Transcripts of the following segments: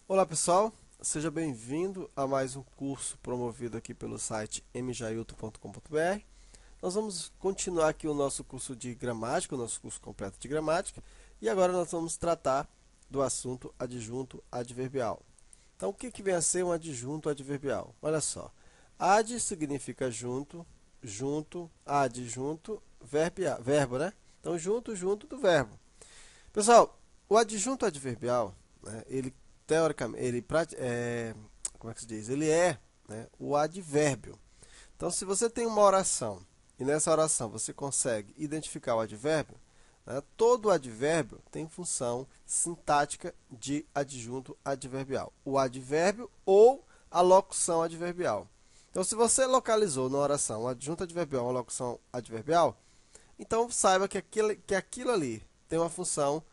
Olá pessoal, seja bem-vindo a mais um curso promovido aqui pelo site mjailton.com.br. Nós vamos continuar aqui o nosso curso de gramática, o nosso curso completo de gramática, e agora nós vamos tratar do assunto adjunto adverbial. Então, o que vem a ser um adjunto adverbial? Olha só, ad significa junto, junto, adjunto, verbo, né? Então, junto, junto do verbo. Pessoal, o adjunto adverbial, né, ele teoricamente, como é que se diz? Ele é, né, o advérbio. Então, se você tem uma oração e nessa oração você consegue identificar o advérbio, né, todo advérbio tem função sintática de adjunto adverbial. O advérbio ou a locução adverbial. Então, se você localizou na oração o adjunto adverbial ou a locução adverbial, então saiba que aquilo ali tem uma função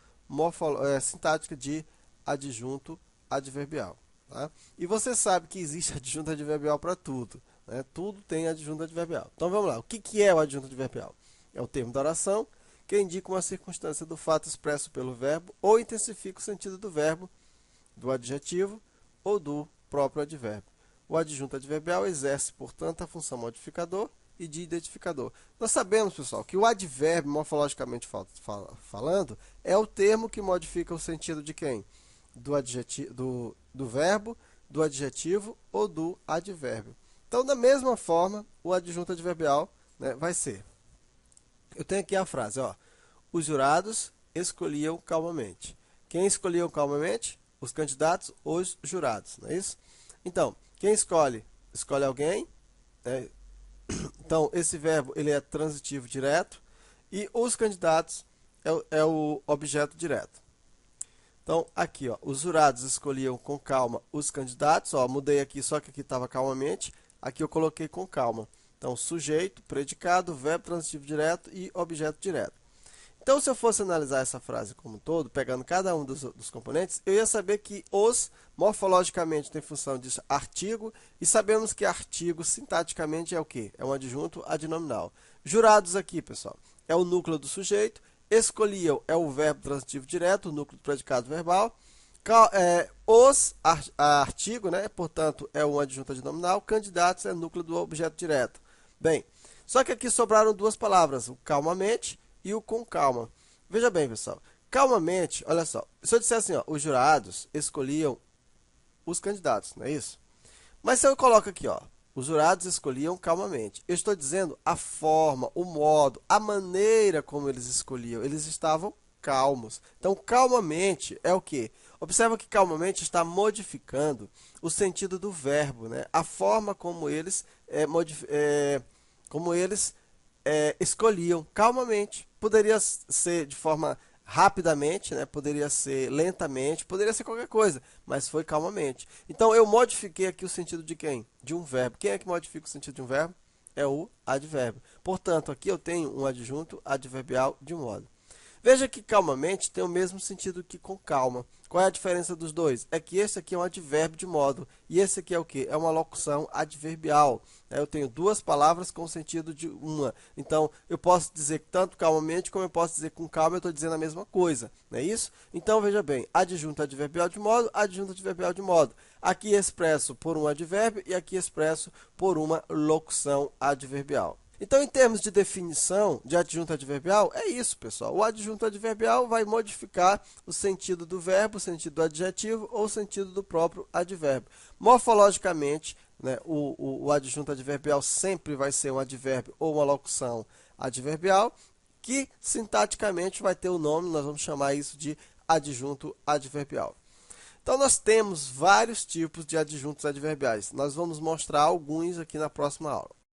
sintática de adjunto adverbial. Tá? E você sabe que existe adjunto adverbial para tudo. Né? Tudo tem adjunto adverbial. Então vamos lá. O que é o adjunto adverbial? É o termo da oração que indica uma circunstância do fato expresso pelo verbo ou intensifica o sentido do verbo, do adjetivo ou do próprio advérbio. O adjunto adverbial exerce, portanto, a função modificador e de identificador. Nós sabemos, pessoal, que o advérbio, morfologicamente falando, é o termo que modifica o sentido de quem? Do adjetivo, do verbo, do adjetivo ou do advérbio. Então, da mesma forma, o adjunto adverbial, né, vai ser. Eu tenho aqui a frase, ó. Os jurados escolhiam calmamente. Quem escolheu calmamente? Os candidatos, os jurados, não é isso? Então, quem escolhe? Escolhe alguém, né? Então, esse verbo ele é transitivo direto e os candidatos é o objeto direto. Então, aqui, ó, os jurados escolhiam com calma os candidatos. Ó, mudei aqui, só que aqui estava calmamente. Aqui eu coloquei com calma. Então, sujeito, predicado, verbo transitivo direto e objeto direto. Então, se eu fosse analisar essa frase como um todo, pegando cada um dos componentes, eu ia saber que os, morfologicamente, tem função de artigo, e sabemos que artigo, sintaticamente, é o quê? É um adjunto adnominal. Jurados aqui, pessoal, é o núcleo do sujeito, escolhiam é o verbo transitivo direto, o núcleo do predicado verbal, artigo, né? Portanto, é um adjunto adnominal, candidatos é o núcleo do objeto direto. Bem, só que aqui sobraram duas palavras, o calmamente e o com calma. Veja bem, pessoal. Calmamente, olha só. Se eu disser assim, ó, os jurados escolhiam os candidatos, não é isso? Mas se eu coloco aqui, ó, os jurados escolhiam calmamente. Eu estou dizendo a forma, o modo, a maneira como eles escolhiam. Eles estavam calmos. Então, calmamente é o quê? Observa que calmamente está modificando o sentido do verbo, né? A forma como eles escolhiam calmamente. Poderia ser de forma rapidamente, né? Poderia ser lentamente, poderia ser qualquer coisa, mas foi calmamente. Então eu modifiquei aqui o sentido de quem? De um verbo. Quem é que modifica o sentido de um verbo? É o advérbio. Portanto, aqui eu tenho um adjunto adverbial de modo. Veja que calmamente tem o mesmo sentido que com calma. Qual é a diferença dos dois? É que esse aqui é um advérbio de modo e esse aqui é o quê? É uma locução adverbial. Eu tenho duas palavras com sentido de uma. Então, eu posso dizer tanto calmamente como eu posso dizer com calma, eu estou dizendo a mesma coisa. Não é isso? Então, veja bem, adjunto adverbial de modo, adjunto adverbial de modo. Aqui expresso por um advérbio e aqui expresso por uma locução adverbial. Então, em termos de definição de adjunto adverbial, é isso, pessoal. O adjunto adverbial vai modificar o sentido do verbo, o sentido do adjetivo ou o sentido do próprio advérbio. Morfologicamente, né, o adjunto adverbial sempre vai ser um advérbio ou uma locução adverbial, que sintaticamente vai ter o nome, nós vamos chamar isso de adjunto adverbial. Então, nós temos vários tipos de adjuntos adverbiais. Nós vamos mostrar alguns aqui na próxima aula.